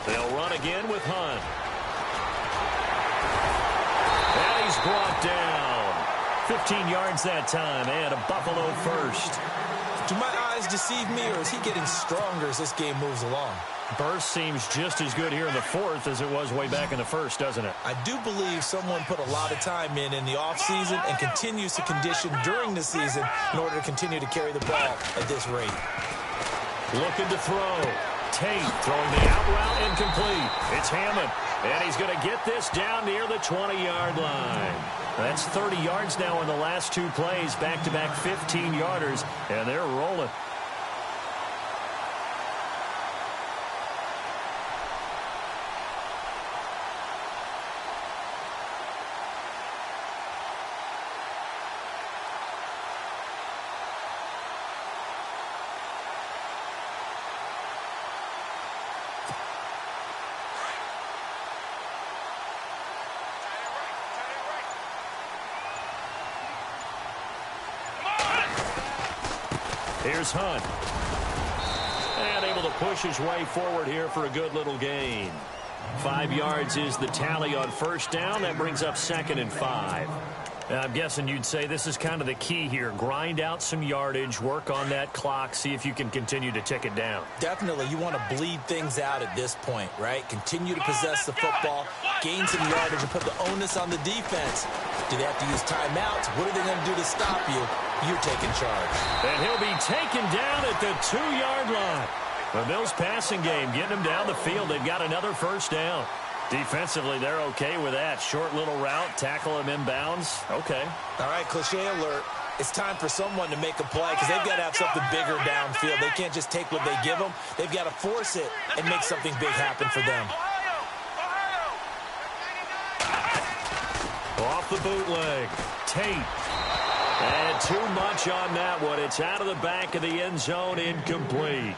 They'll run again with Hunt. And he's brought down. 15 yards that time, and a Buffalo first.
Do my eyes deceive me, or is he getting stronger as this game moves along?
Burst seems just as good here in the fourth as it was way back in the first, doesn't it?
I do believe someone put a lot of time in the offseason and continues to condition during the season in order to continue to carry the ball at this rate.
Looking to throw. Tate throwing the out route incomplete. It's Hammond, and he's going to get this down near the 20-yard line. That's 30 yards now in the last 2 plays, back-to-back 15-yarders, and they're rolling. Here's Hunt. And able to push his way forward here for a good little gain. 5 yards is the tally on first down. That brings up 2nd and 5. I'm guessing you'd say this is kind of the key here. Grind out some yardage, work on that clock, see if you can continue to tick it down.
Definitely. You want to bleed things out at this point, right? Continue to possess the football, gain some yardage, and put the onus on the defense. Do they have to use timeouts? What are they going to do to stop you? You're taking charge.
And he'll be taken down at the 2-yard line. The Bills passing game getting them down the field. They've got another first down. Defensively, they're okay with that. Short little route, tackle him inbounds. Okay.
All right, cliche alert. It's time for someone to make a play because they've got to have something bigger downfield. They can't just take what they give them. They've got to force it and make something big happen for them.
Off the bootleg. Tate. And too much on that one. It's out of the back of the end zone, incomplete.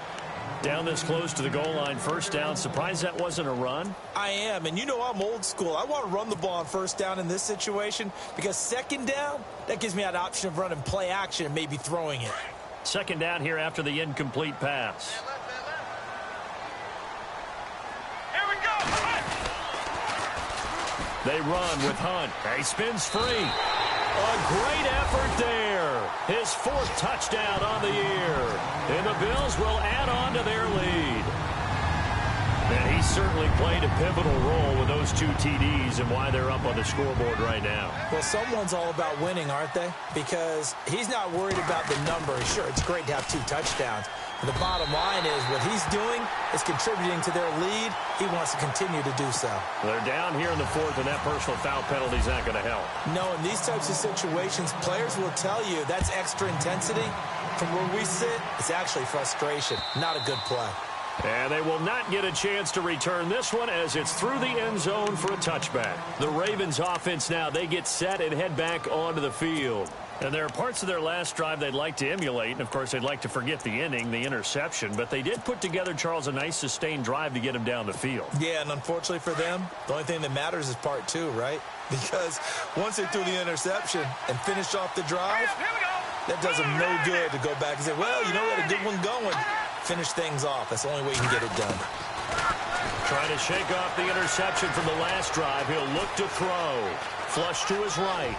Down this close to the goal line, first down. Surprised that wasn't a run?
I am, and you know I'm old school. I want to run the ball on first down in this situation because second down, that gives me an option of running play action and maybe throwing it.
Second down here after the incomplete pass.
Here we go.
They run with Hunt. He spins free. A great effort there. His 4th touchdown on the year. And the Bills will add on to their lead. And he certainly played a pivotal role with those 2 TDs and why they're up on the scoreboard right now.
Well, someone's all about winning, aren't they? Because he's not worried about the number. Sure, it's great to have 2 touchdowns. But the bottom line is what he's doing is contributing to their lead. He wants to continue to do so.
They're down here in the 4th, and that personal foul penalty is not going to help.
No, in these types of situations, players will tell you that's extra intensity. From where we sit, it's actually frustration. Not a good play.
And they will not get a chance to return this one as it's through the end zone for a touchback. The Ravens offense now, they get set and head back onto the field. And there are parts of their last drive they'd like to emulate. And, of course, they'd like to forget the inning, the interception. But they did put together, Charles, a nice sustained drive to get him down the field.
Yeah, and unfortunately for them, the only thing that matters is part 2, right? Because once they threw the interception and finished off the drive, that does them no good to go back and say, well, you know, we had a good one going. Finish things off. That's the only way you can get it done.
Trying to shake off the interception from the last drive. He'll look to throw. Flush to his right.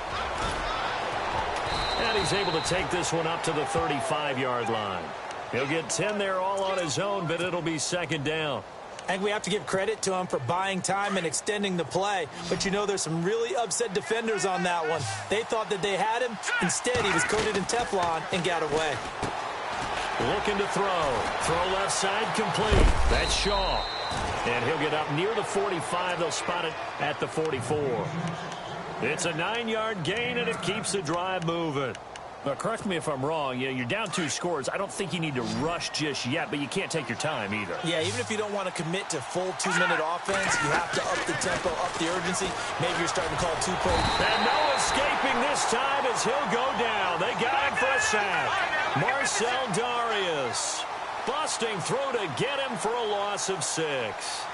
And he's able to take this one up to the 35-yard line. He'll get 10 there all on his own, but it'll be second down.
I think we have to give credit to him for buying time and extending the play. But, you know, there's some really upset defenders on that one. They thought that they had him. Instead, he was coated in Teflon and got away.
Looking to throw. Throw left side complete. That's Shaw. And he'll get up near the 45. They'll spot it at the 44. It's a 9-yard gain, and it keeps the drive moving. But correct me if I'm wrong. You're down 2 scores. I don't think you need to rush just yet, but you can't take your time either.
Yeah, even if you don't want to commit to full 2-minute offense, you have to up the tempo, up the urgency. Maybe you're starting to call 2 plays.
And no escaping this time as he'll go down. They got him for a sack. Marcel Darius busting through to get him for a loss of 6.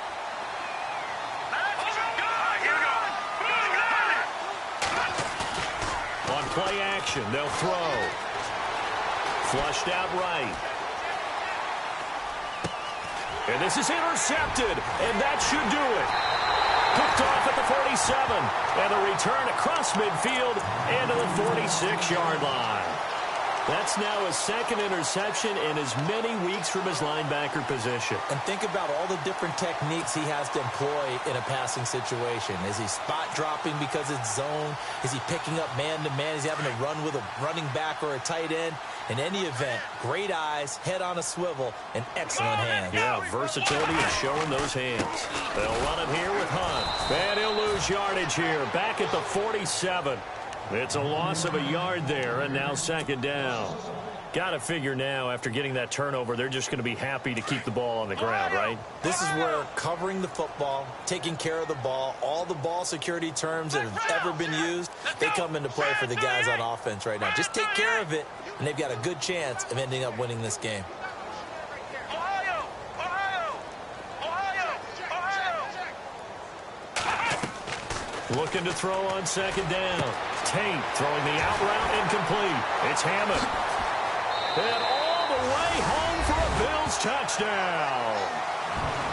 On play action, they'll throw. Flushed out right. And this is intercepted, and that should do it. Picked off at the 47, and a return across midfield into the 46-yard line. That's now his 2nd interception in as many weeks from his linebacker position.
And think about all the different techniques he has to employ in a passing situation. Is he spot dropping because it's zone? Is he picking up man-to-man? Is he having to run with a running back or a tight end? In any event, great eyes, head on a swivel, and excellent hands.
Yeah, versatility is showing those hands. They'll run him here with Hunt. And he'll lose yardage here, back at the 47. It's a loss of a yard there, and now 2nd down. Got to figure now, after getting that turnover, they're just going to be happy to keep the ball on the ground, right?
This is where covering the football, taking care of the ball, all the ball security terms that have ever been used, they come into play for the guys on offense right now. Just take care of it, and they've got a good chance of ending up winning this game.
Looking to throw on 2nd down. Tate throwing the out route incomplete. It's Hammond. And all the way home for a Bills touchdown.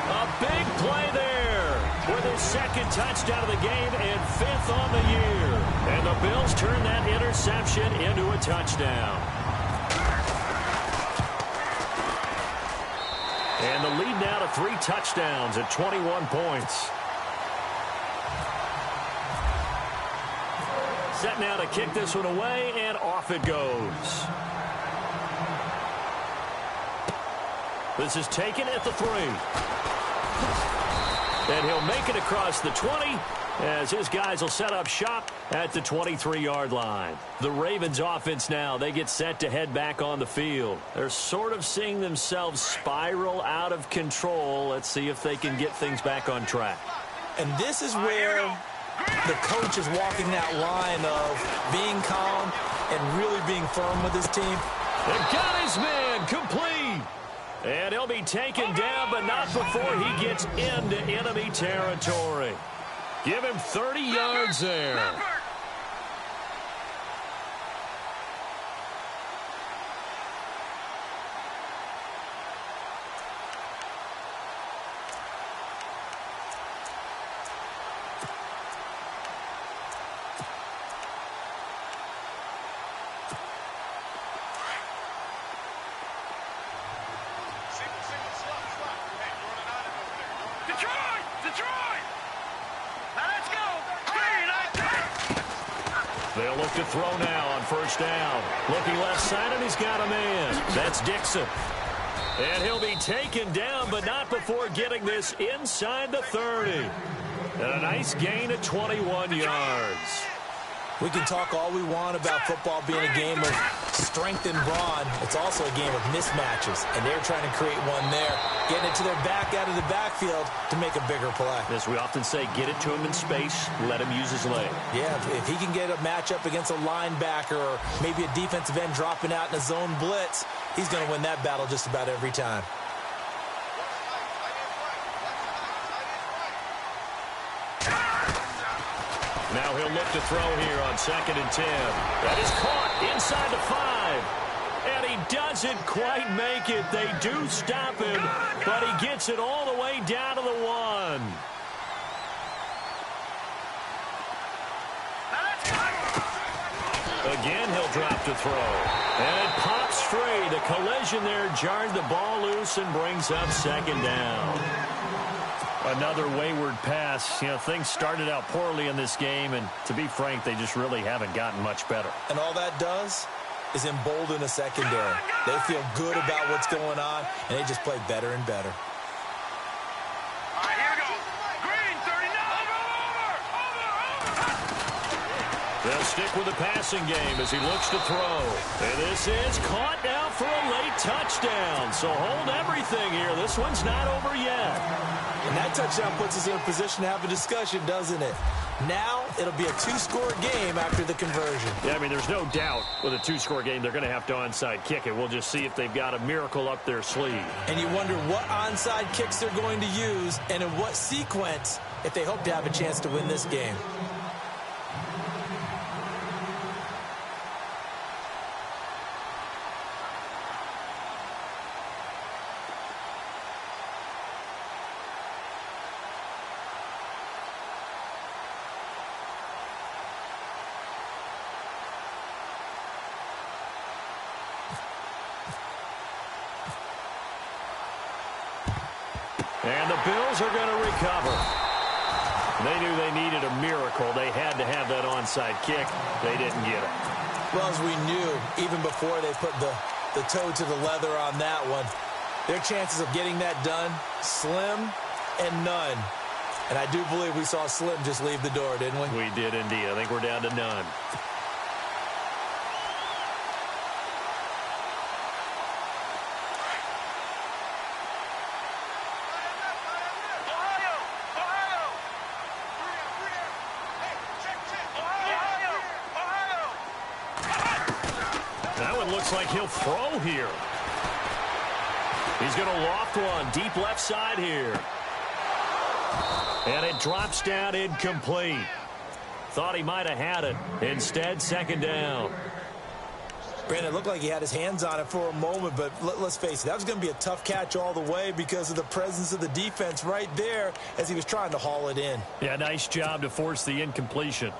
A big play there with his 2nd touchdown of the game and 5th on the year. And the Bills turn that interception into a touchdown. And the lead now to 3 touchdowns at 21 points. Set now to kick this one away, and off it goes. This is taken at the 3. And he'll make it across the 20 as his guys will set up shop at the 23-yard line. The Ravens offense now, they get set to head back on the field. They're sort of seeing themselves spiral out of control. Let's see if they can get things back on track.
And this is where the coach is walking that line of being calm and really being firm with his team.
They've got his man complete. And he'll be taken down, but not before he gets into enemy territory. Give him 30 yards there. They'll look to throw now on 1st down. Looking left side, and he's got a man. That's Dixon. And he'll be taken down, but not before getting this inside the 30. And a nice gain of 21 yards.
We can talk all we want about football being a game of strength and brawn. It's also a game of mismatches, and they're trying to create one there, getting it to their back out of the backfield to make a bigger play.
As we often say, get it to him in space, let him use his leg.
Yeah, if he can get a matchup against a linebacker or maybe a defensive end dropping out in a zone blitz, he's going to win that battle just about every time.
Now he'll look to throw here on 2nd and 10. That is caught inside the 5. And he doesn't quite make it. They do stop him, but he gets it all the way down to the 1. Again, he'll drop to throw. And it pops free. The collision there jarred the ball loose and brings up 2nd down. Another wayward pass. You know, things started out poorly in this game, and to be frank, they just really haven't gotten much better.
And all that does is embolden a secondary. They feel good about what's going on, and they just play better and better.
All right, here we go. Green, 39. Over.
They'll stick with the passing game as he looks to throw. And this is caught now for a late touchdown. So hold everything here. This one's not over yet.
And that touchdown puts us in a position to have a discussion, doesn't it? Now it'll be a two-score game after the conversion.
Yeah, I mean, there's no doubt with a two-score game they're going to have to onside kick it. We'll just see if they've got a miracle up their sleeve.
And you wonder what onside kicks they're going to use and in what sequence if they hope to have a chance to win this game.
And the Bills are going to recover. They knew they needed a miracle. They had to have that onside kick. They didn't get it.
Well, as we knew, even before they put the toe to the leather on that one, their chances of getting that done, slim and none. And I do believe we saw Slim just leave the door, didn't we?
We did indeed. I think we're down to none. Looks like he'll throw here. He's going to loft one deep left side here. And it drops down incomplete. Thought he might have had it. Instead, second down.
Brandon, it looked like he had his hands on it for a moment, but let's face it, that was going to be a tough catch all the way because of the presence of the defense right there as he was trying to haul it in.
Yeah, nice job to force the incompletion.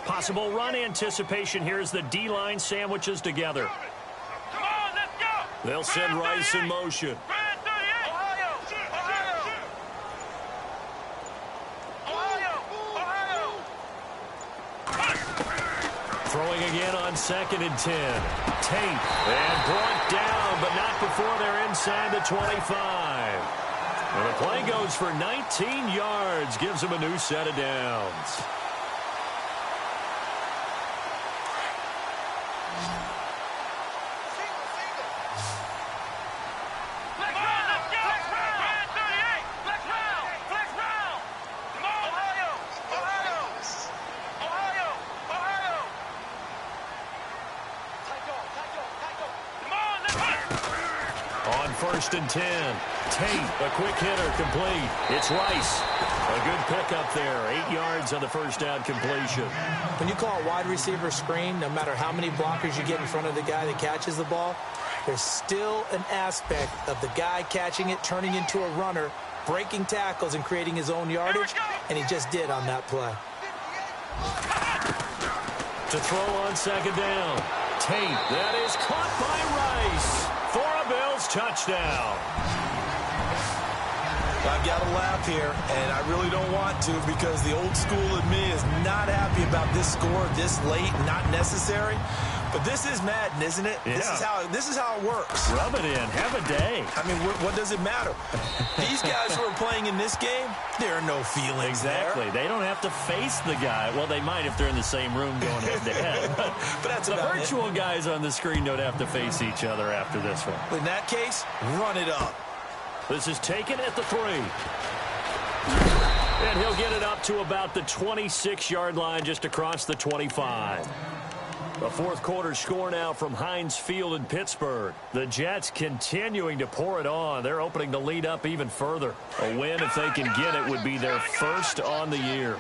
Possible run anticipation here as the D-line sandwiches together.
Come on, let's go.
They'll send Rice in motion. Throwing again on 2nd and 10. Tate, and brought down, but not before they're inside the 25. And the play goes for 19 yards, gives them a new set of downs. First and 10. Tate, a quick hitter, complete. It's Rice. A good pickup there. 8 yards on the first down completion.
When you call a wide receiver screen, no matter how many blockers you get in front of the guy that catches the ball, there's still an aspect of the guy catching it, turning into a runner, breaking tackles and creating his own yardage, and he just did on that play.
To throw on second down. Tate, that is caught by Rice. For a Bills touchdown.
I've got to laugh here, and I really don't want to because the old school in me is not happy about this score this late, not necessary. But this is Madden, isn't it?
Yeah.
This is how it works.
Rub it in. Have a day.
I mean, what does it matter? These guys who are playing in this game, there are no feelings
exactly. They don't have to face the guy. Well, they might if they're in the same room going head-to-head. But
that's
the virtual guys on the screen don't have to face each other after this one.
In that case, run it up.
This is taken at the 3. And he'll get it up to about the 26-yard line just across the 25. A fourth quarter score now from Heinz Field in Pittsburgh. The Jets continuing to pour it on. They're opening the lead up even further. A win, if they can get it, would be their first on the year.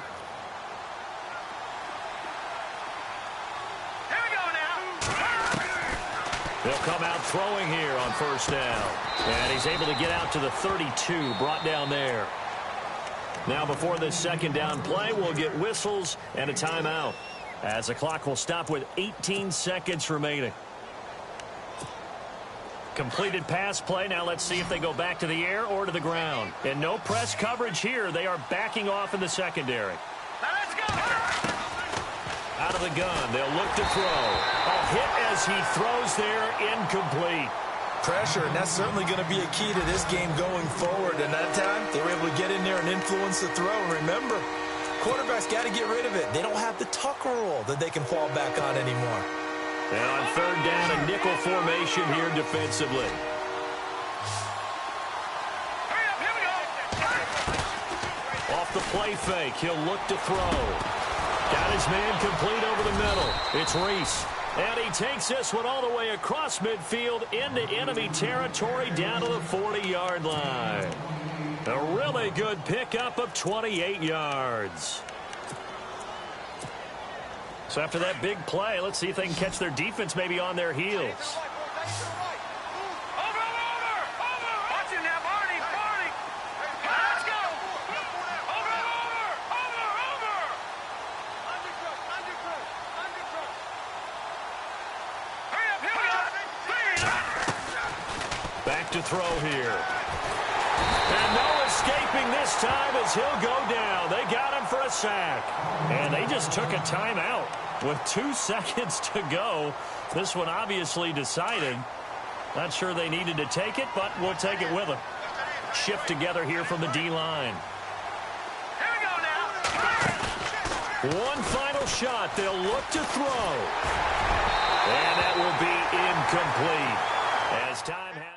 Here we go now.
They'll come out throwing here on first down. And he's able to get out to the 32, brought down there. Now before this second down play, we'll get whistles and a timeout, as the clock will stop with 18 seconds remaining. Completed pass play. Now let's see if they go back to the air or to the ground. And no press coverage here. They are backing off in the secondary.
Now let's go.
Out of the gun, they'll look to throw. A hit as he throws there, incomplete.
Pressure, and that's certainly going to be a key to this game going forward. And that time, they were able to get in there and influence the throw. Remember, quarterbacks got to get rid of it. They don't have the tuck roll that they can fall back on anymore.
And on third down, a nickel formation here defensively. Off the play fake, he'll look to throw. Got his man complete over the middle. It's Reese. And he takes this one all the way across midfield into enemy territory down to the 40-yard line. A really good pickup of 28 yards. So after that big play, let's see if they can catch their defense maybe on their heels. Back to throw here. And no escaping this time as he'll go down. They got him for a sack. And they just took a timeout with 2 seconds to go. This one obviously decided. Not sure they needed to take it, but we'll take it with them. Shift together here from the D-line.
Here we go now.
One final shot. They'll look to throw. And that will be incomplete. As time has